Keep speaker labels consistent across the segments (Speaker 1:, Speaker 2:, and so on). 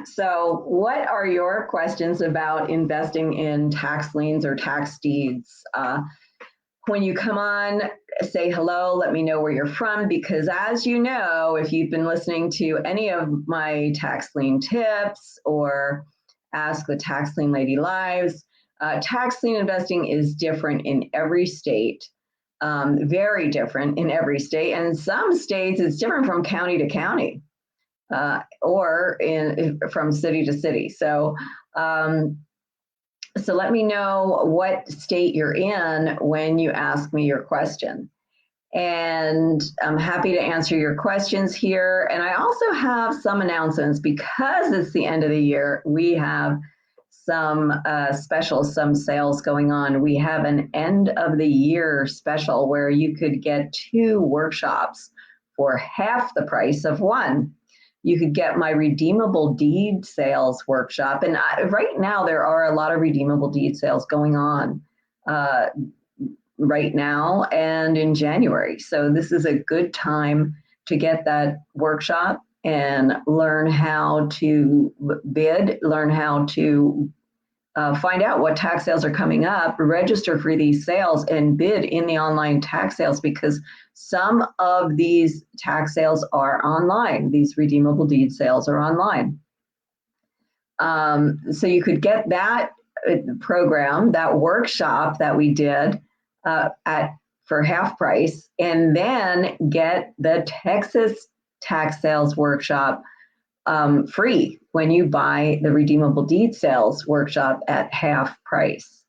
Speaker 1: So what are your questions about investing in tax liens or tax deeds? When you come on, say hello, let me know where you're from, because as you know, if you've been listening to any of my tax lien tips or Ask the Tax Lien Lady Lives, tax lien investing is different in every state, very different in every state. And in some states, it's different from county to county or from city to city. So let me know what state you're in when you ask me your question. And I'm happy to answer your questions here. And I also have some announcements because it's the end of the year. We have some specials, some sales going on. We have an end of the year special where you could get 2 workshops for half the price of one. You could get my redeemable deed sales workshop. And right now, there are a lot of redeemable deed sales going on right now and in January. So this is a good time to get that workshop and learn how to bid, learn how to find out what tax sales are coming up, register for these sales, and bid in the online tax sales, because some of these tax sales are online. These redeemable deed sales are online. So you could get that program, that workshop that we did for half price, and then get the Texas tax sales workshop free when you buy the redeemable deed sales workshop at half price.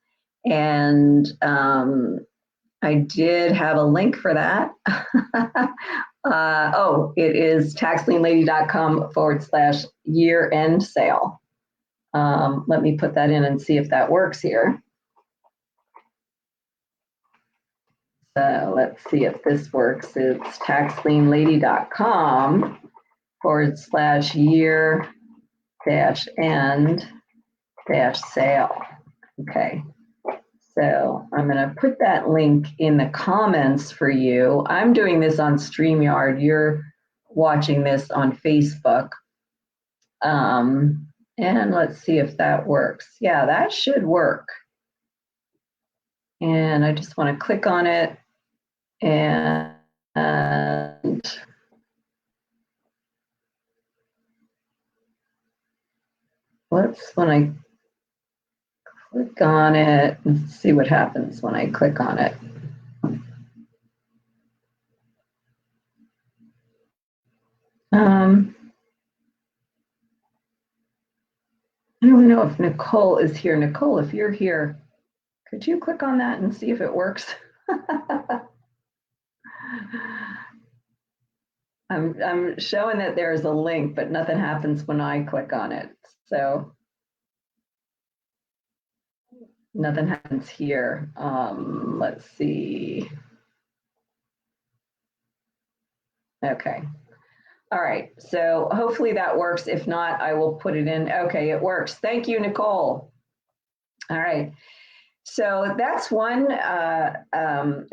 Speaker 1: And I did have a link for that. It is taxlienlady.com/year-end sale. Let me put that in and see if that works here. So let's see if this works. It's taxlienlady.com/year-end-sale. Okay. So I'm going to put that link in the comments for you. I'm doing this on StreamYard. You're watching this on Facebook. And let's see if that works. Yeah, that should work. And I just want to click on it. And when I click on it, let's see what happens when I click on it. I don't know if Nicole is here. Nicole, if you're here, could you click on that and see if it works? I'm showing that there's a link, but nothing happens when I click on it. So nothing happens here. Let's see. Okay. All right. So hopefully that works. If not, I will put it in. Okay, it works. Thank you, Nicole. All right. So that's one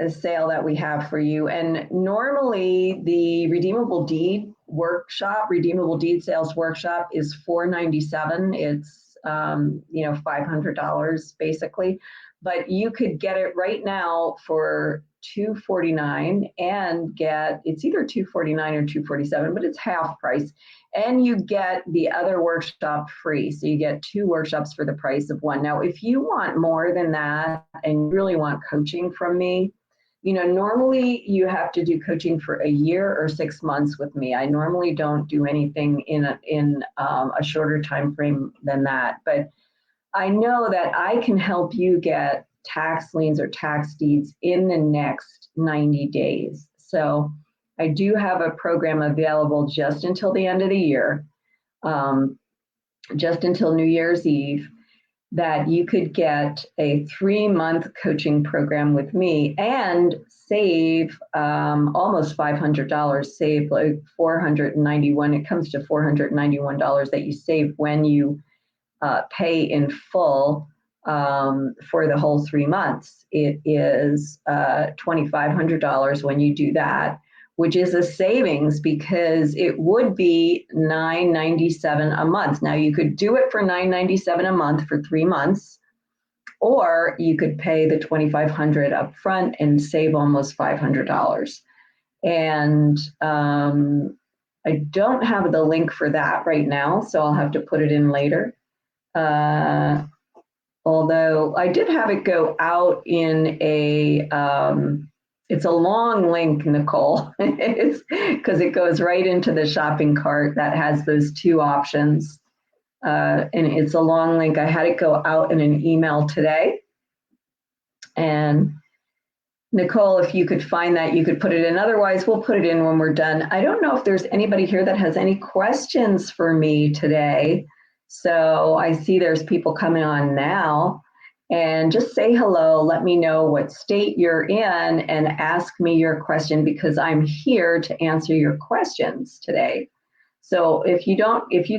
Speaker 1: sale that we have for you. And normally the redeemable deed workshop, redeemable deed sales workshop is $497. It's $500 basically, but you could get it right now for $249 and get, it's either $249 or $247, but it's half price. And you get the other workshop free. So you get 2 workshops for the price of one. Now, if you want more than that and you really want coaching from me, normally you have to do coaching for a year or 6 months with me. I normally don't do anything in a shorter time frame than that. But I know that I can help you get tax liens or tax deeds in the next 90 days. So I do have a program available just until the end of the year, just until New Year's Eve, that you could get a 3-month coaching program with me and save almost $500, save like $491. It comes to $491 that you save when you pay in full for the whole 3 months. It is $2,500 when you do that, which is a savings because it would be $9.97 a month. Now you could do it for $9.97 a month for 3 months, or you could pay the $2,500 up front and save almost $500. And I don't have the link for that right now, so I'll have to put it in later. Although I did have it go out in a, it's a long link, Nicole, because it goes right into the shopping cart that has those 2 options. And it's a long link. I had it go out in an email today. And Nicole, if you could find that, you could put it in. Otherwise, we'll put it in when we're done. I don't know if there's anybody here that has any questions for me today. So I see there's people coming on now. And just say hello, let me know what state you're in, and ask me your question, because I'm here to answer your questions today. So if you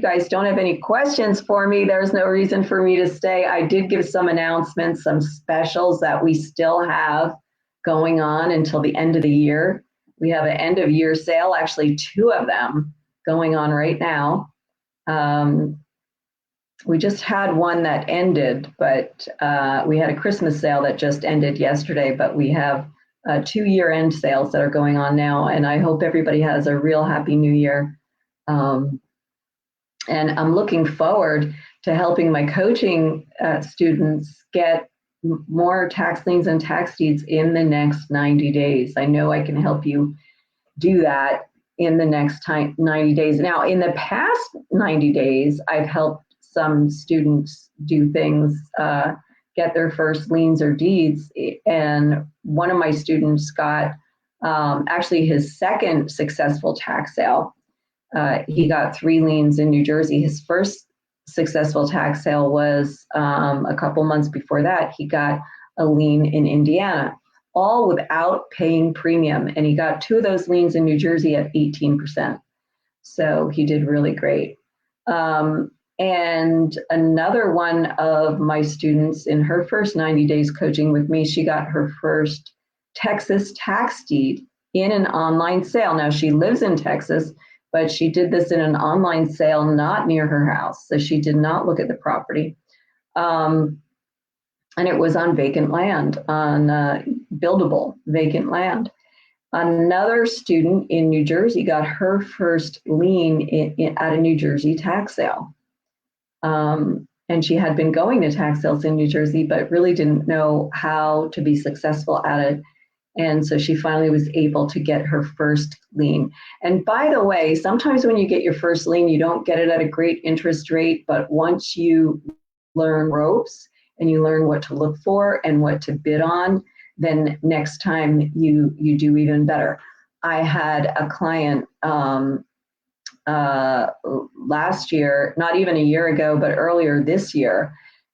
Speaker 1: guys don't have any questions for me, there's no reason for me to stay. I did give some announcements, some specials that we still have going on until the end of the year. We have an end of year sale, actually 2 of them going on right now. We just had one that ended, but we had a Christmas sale that just ended yesterday, but we have 2 year-end sales that are going on now, and I hope everybody has a real happy new year. And I'm looking forward to helping my coaching students get more tax liens and tax deeds in the next 90 days. I know I can help you do that in the next 90 days. Now, in the past 90 days, I've helped some students do things, get their first liens or deeds. And one of my students got actually his second successful tax sale. He got 3 liens in New Jersey. His first successful tax sale was a couple months before that. He got a lien in Indiana, all without paying premium. And he got 2 of those liens in New Jersey at 18%. So he did really great. And another one of my students, in her first 90 days coaching with me, she got her first Texas tax deed in an online sale. Now, she lives in Texas, but she did this in an online sale not near her house. So she did not look at the property. And it was on vacant land, on buildable vacant land. Another student in New Jersey got her first lien at a New Jersey tax sale. And she had been going to tax sales in New Jersey, but really didn't know how to be successful at it. And so she finally was able to get her first lien. And by the way, sometimes when you get your first lien, you don't get it at a great interest rate, but once you learn ropes and you learn what to look for and what to bid on, then next time you do even better. I had a client last year, not even a year ago, but earlier this year,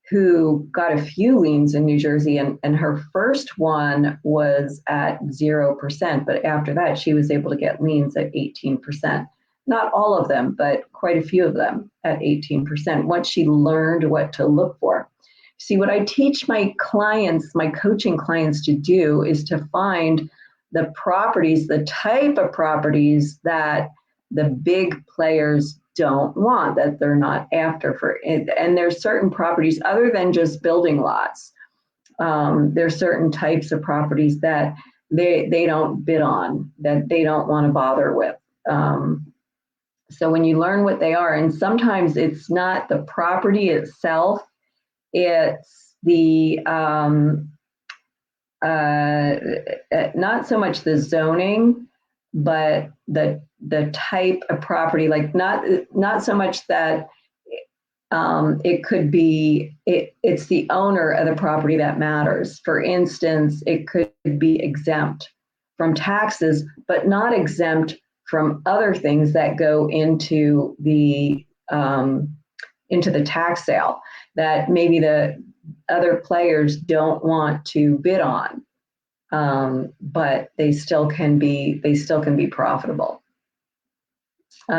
Speaker 1: who got a few liens in New Jersey, and her first one was at 0%, but after that she was able to get liens at 18%. Not all of them, but quite a few of them at 18%, once she learned what to look for. See, what I teach my clients, my coaching clients, to do is to find the properties, the type of properties that the big players don't want, that they're not after for it. And there's certain properties other than just building lots. There's certain types of properties that they don't bid on, that they don't want to bother with. So when you learn what they are, and sometimes it's not the property itself, it's the not so much the zoning, but the type of property, like not so much that it could be, it's the owner of the property that matters. For instance, it could be exempt from taxes, but not exempt from other things that go into the tax sale that maybe the other players don't want to bid on. But they still can be profitable. So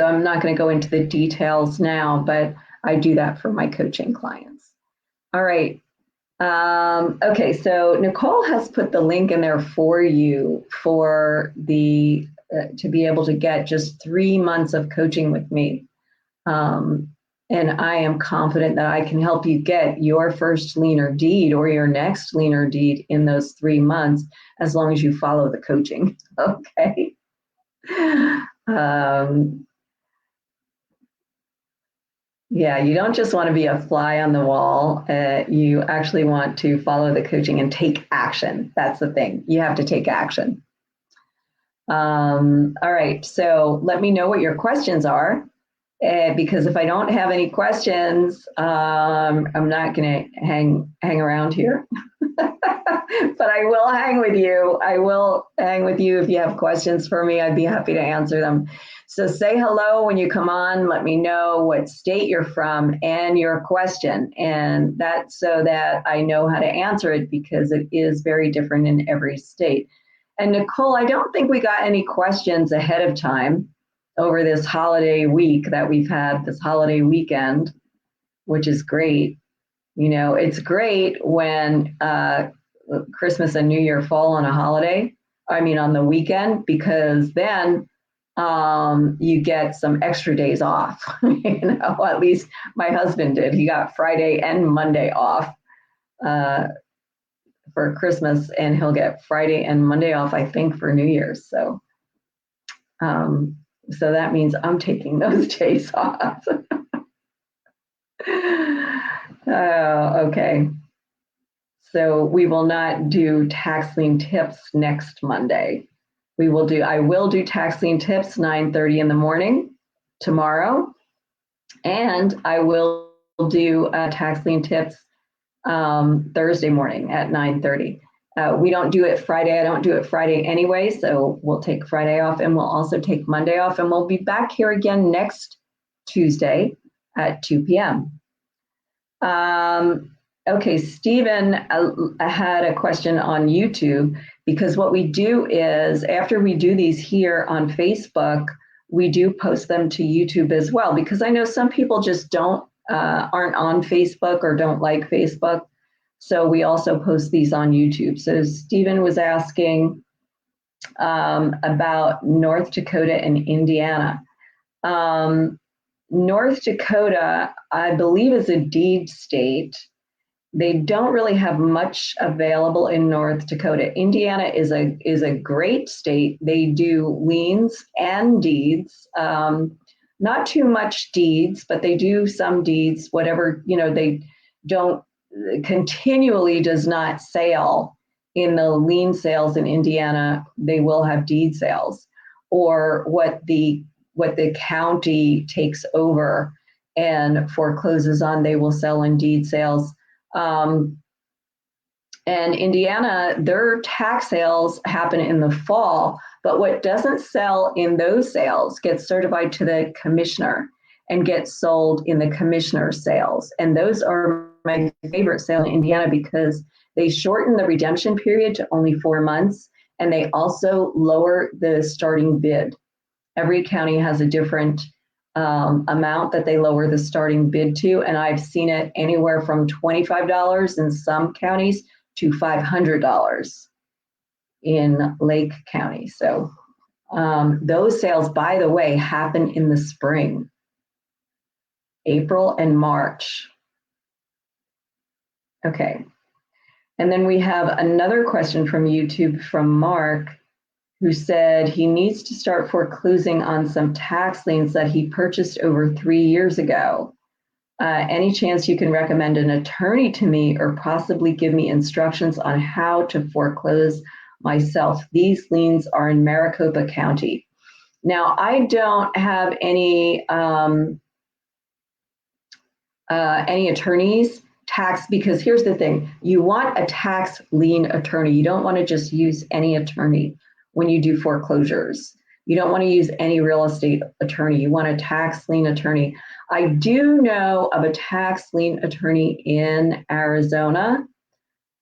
Speaker 1: I'm not going to go into the details now, but I do that for my coaching clients. All right. Okay, so Nicole has put the link in there for you for the to be able to get just 3 months of coaching with me. Um, and I am confident that I can help you get your first lien or deed or your next lien or deed in those 3 months, as long as you follow the coaching. Okay. Um, yeah, you don't just want to be a fly on the wall. You actually want to follow the coaching and take action. That's the thing. You have to take action. All right. So let me know what your questions are. Because if I don't have any questions, I'm not going to hang around here. But I will hang with you. I will hang with you if you have questions for me. I'd be happy to answer them. So say hello when you come on. Let me know what state you're from and your question, and that's so that I know how to answer it, because it is very different in every state. And Nicole, I don't think we got any questions ahead of time over this holiday week that we've had, this holiday weekend, which is great. You know, it's great when Christmas and New Year fall on a holiday, I mean, on the weekend, because then you get some extra days off. You know, at least my husband did. He got Friday and Monday off uh, for Christmas, and he'll get Friday and Monday off, I think, for New Year's. Um, so that means I'm taking those days off. Oh, okay. So we will not do tax lien tips next Monday. I will do tax lien tips 9:30 in the morning tomorrow, and I will do tax lien tips Thursday morning at 9:30. We don't do it Friday. I don't do it Friday anyway, so we'll take Friday off, and we'll also take Monday off, and we'll be back here again next Tuesday at 2 p.m. Okay, Stephen had a question on YouTube, because what we do is after we do these here on Facebook, we do post them to YouTube as well, because I know some people just aren't on Facebook or don't like Facebook. So we also post these on YouTube. So Stephen was asking about North Dakota and Indiana. North Dakota, I believe, is a deed state. They don't really have much available in North Dakota. Indiana is a great state. They do liens and deeds. Not too much deeds, but they do some deeds. Whatever, you know, they don't continually does not sale in the lien sales in Indiana. They will have deed sales, or what the county takes over and forecloses on, they will sell in deed sales. And Indiana, their tax sales happen in the fall, but what doesn't sell in those sales gets certified to the commissioner and gets sold in the commissioner's sales. And those are my favorite sale in Indiana, because they shorten the redemption period to only 4 months, and they also lower the starting bid. Every county has a different amount that they lower the starting bid to, and I've seen it anywhere from $25 in some counties to $500 in Lake County. So those sales, by the way, happen in the spring, April and March. Okay. And then we have another question from YouTube from Mark, who said he needs to start foreclosing on some tax liens that he purchased over 3 years ago. Any chance you can recommend an attorney to me, or possibly give me instructions on how to foreclose myself? These liens are in Maricopa County. Now, I don't have any attorneys because here's the thing: you want a tax lien attorney. You don't want to just use any attorney when you do foreclosures. You don't want to use any real estate attorney. You want a tax lien attorney. I do know of a tax lien attorney in Arizona,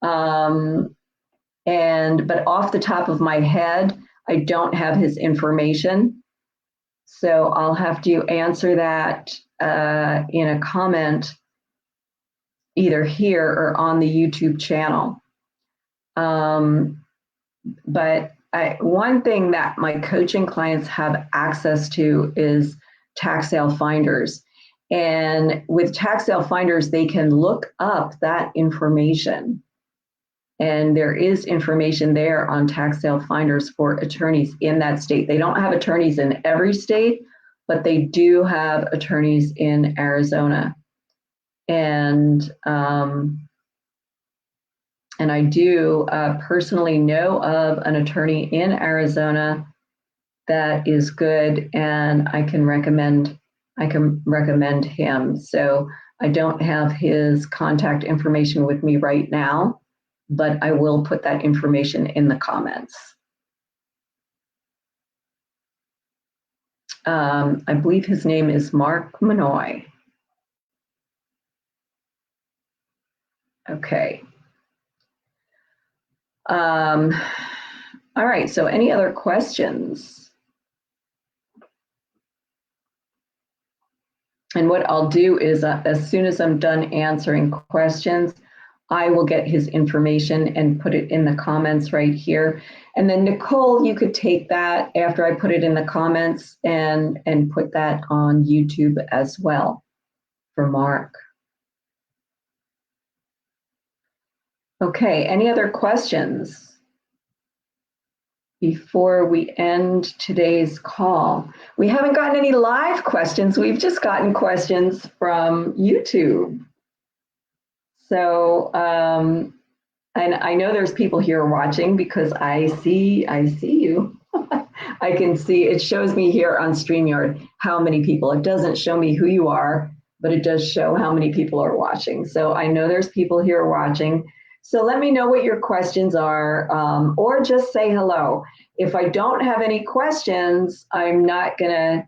Speaker 1: but off the top of my head, I don't have his information. So I'll have to answer that in a comment either here or on the YouTube channel. But one thing that my coaching clients have access to is tax sale finders. And with tax sale finders, they can look up that information. And there is information there on tax sale finders for attorneys in that state. They don't have attorneys in every state, but they do have attorneys in Arizona. And I do personally know of an attorney in Arizona that is good, and I can recommend him. So I don't have his contact information with me right now, but I will put that information in the comments. I believe his name is Mark Manoy. Okay. All right, so any other questions? And what I'll do is as soon as I'm done answering questions, I will get his information and put it in the comments right here. And then Nicole, you could take that after I put it in the comments and put that on YouTube as well for Mark. Okay, any other questions before we end today's call? We haven't gotten any live questions. We've just gotten questions from YouTube. So, and I know there's people here watching because I see you. I can see, it shows me here on StreamYard how many people. It doesn't show me who you are, but it does show how many people are watching. So I know there's people here watching. So let me know what your questions are, or just say hello. If I don't have any questions, I'm not gonna,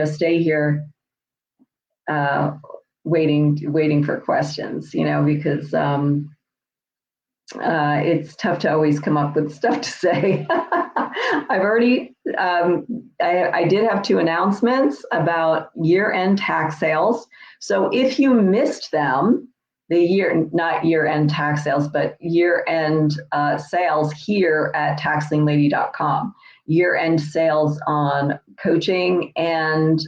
Speaker 1: stay here waiting for questions, because it's tough to always come up with stuff to say. I've already, I did have 2 announcements about year-end tax sales. So if you missed them, not year-end tax sales, but year-end sales here at taxlinglady.com, year-end sales on coaching and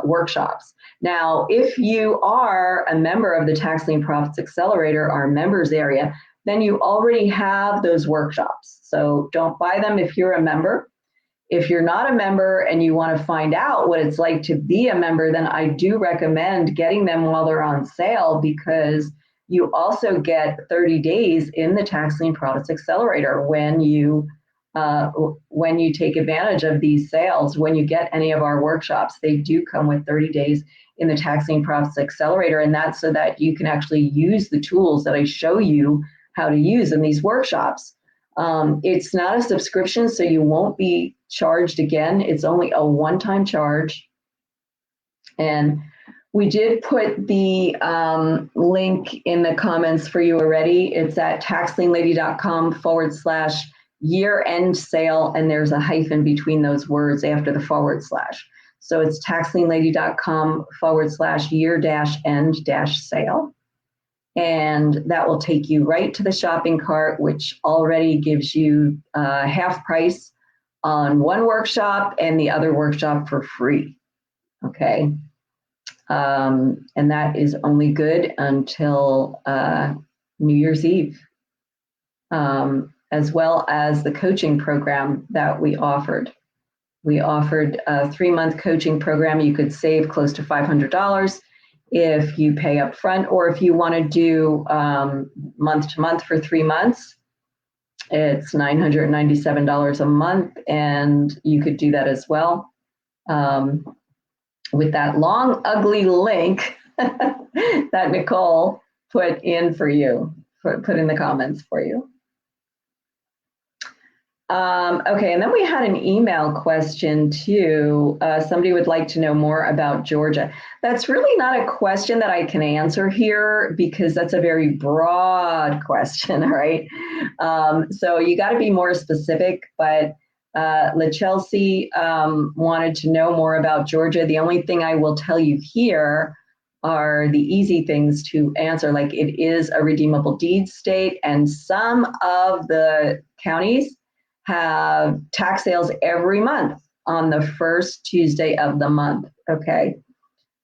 Speaker 1: workshops. Now, if you are a member of the Tax Lien Profits Accelerator, our members area, then you already have those workshops. So don't buy them if you're a member. If you're not a member and you want to find out what it's like to be a member, then I do recommend getting them while they're on sale, because you also get 30 days in the Tax Lien Profits Accelerator when you take advantage of these sales. When you get any of our workshops, they do come with 30 days in the Tax Lien Profits Accelerator, and that's so that you can actually use the tools that I show you how to use in these workshops. It's not a subscription, so you won't be charged again. It's only a one-time charge. And we did put the link in the comments for you already. It's at taxlinglady.com/year-end sale, and there's a hyphen between those words after the /. So it's taxlinglady.com/year-end-sale. And that will take you right to the shopping cart, which already gives you half price on one workshop and the other workshop for free. Okay. And that is only good until New Year's Eve, as well as the coaching program that we offered. We offered a 3-month coaching program. You could save close to $500 if you pay up front, or if you want to do month to month for 3 months, it's $997 a month, and you could do that as well. With that long, ugly link that Nicole put in for you, put in the comments for you. Okay, and then we had an email question too. Somebody would like to know more about Georgia. That's really not a question that I can answer here, because that's a very broad question, right? So you got to be more specific, but LaChelsea wanted to know more about Georgia. The only thing I will tell you here are the easy things to answer. Like, it is a redeemable deed state, and some of the counties have tax sales every month on the first Tuesday of the month, okay?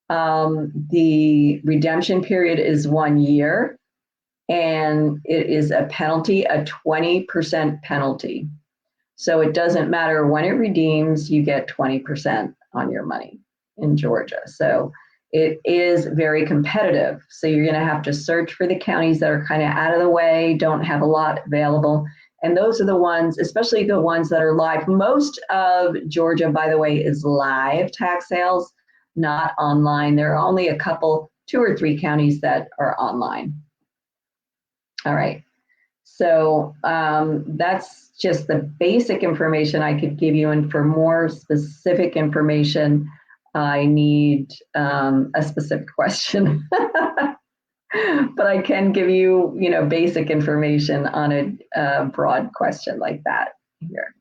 Speaker 1: The redemption period is 1 year, and it is a penalty, a 20% penalty. So it doesn't matter when it redeems, you get 20% on your money in Georgia. So it is very competitive. So you're going to have to search for the counties that are kind of out of the way, don't have a lot available. And those are the ones, especially the ones that are live. Most of Georgia, by the way, is live tax sales, not online. There are only a couple, 2 or 3 counties that are online. All right. So that's just the basic information I could give you. And for more specific information, I need a specific question. But I can give you, basic information on a broad question like that here.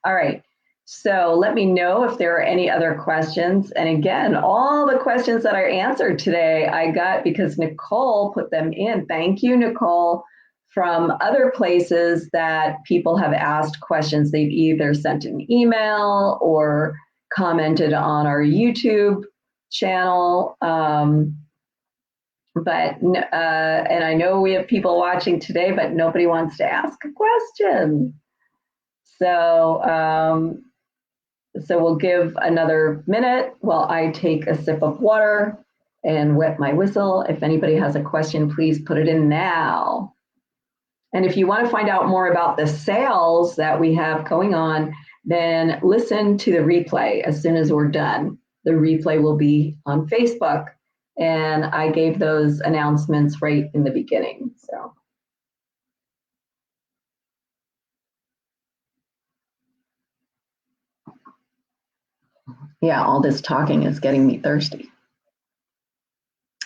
Speaker 1: All right. So let me know if there are any other questions. And again, all the questions that I answered today, I got because Nicole put them in. Thank you, Nicole. From other places that people have asked questions, they've either sent an email or commented on our YouTube channel. And I know we have people watching today, but nobody wants to ask a question. So we'll give another minute while I take a sip of water and wet my whistle. If anybody has a question, please put it in now. And if you want to find out more about the sales that we have going on, then listen to the replay as soon as we're done. The replay will be on Facebook, and I gave those announcements right in the beginning. So. Yeah, all this talking is getting me thirsty.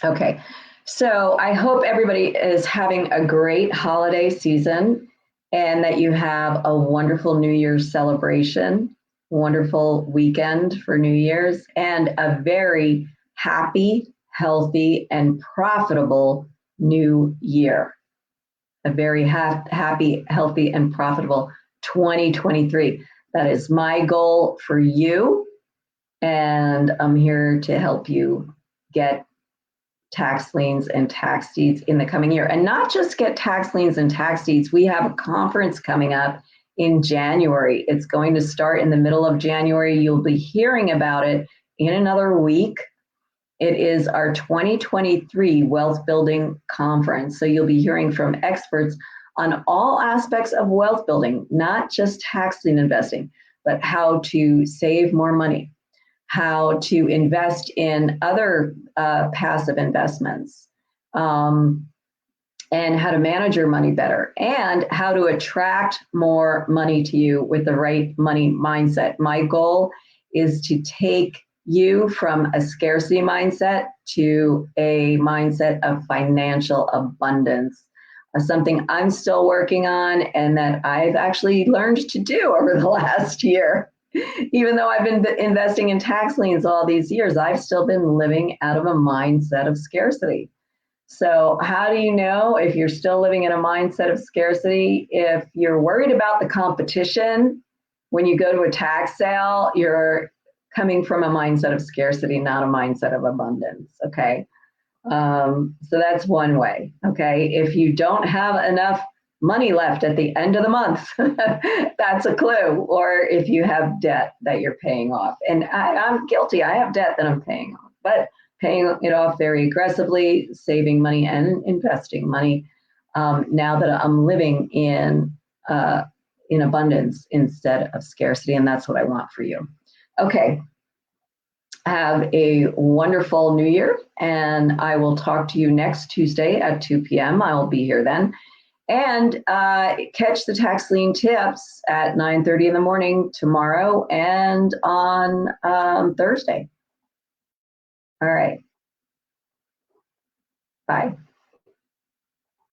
Speaker 1: Okay, so I hope everybody is having a great holiday season and that you have a wonderful New Year's celebration, wonderful weekend for New Year's, and a very happy, healthy, and profitable new year. A very happy, healthy, and profitable 2023. That is my goal for you. And I'm here to help you get tax liens and tax deeds in the coming year. And not just get tax liens and tax deeds. We have a conference coming up in January. It's going to start in the middle of January. You'll be hearing about it in another week. It is our 2023 Wealth Building Conference. So you'll be hearing from experts on all aspects of wealth building, not just tax lien investing, but how to save more money, how to invest in other passive investments, and how to manage your money better, and how to attract more money to you with the right money mindset. My goal is to take you from a scarcity mindset to a mindset of financial abundance, something I'm still working on and that I've actually learned to do over the last year. Even though I've been investing in tax liens all these years, I've still been living out of a mindset of scarcity. So how do you know if you're still living in a mindset of scarcity? If you're worried about the competition, when you go to a tax sale, you're coming from a mindset of scarcity, not a mindset of abundance, okay? So that's one way, okay? If you don't have enough money left at the end of the month, that's a clue. Or if you have debt that you're paying off. And I'm guilty, I have debt that I'm paying off, but paying it off very aggressively, saving money and investing money now that I'm living in abundance instead of scarcity. And that's what I want for you. Okay. Have a wonderful new year, and I will talk to you next Tuesday at 2 p.m. I will be here then. And catch the tax lien tips at 9:30 in the morning tomorrow and on Thursday. All right. Bye.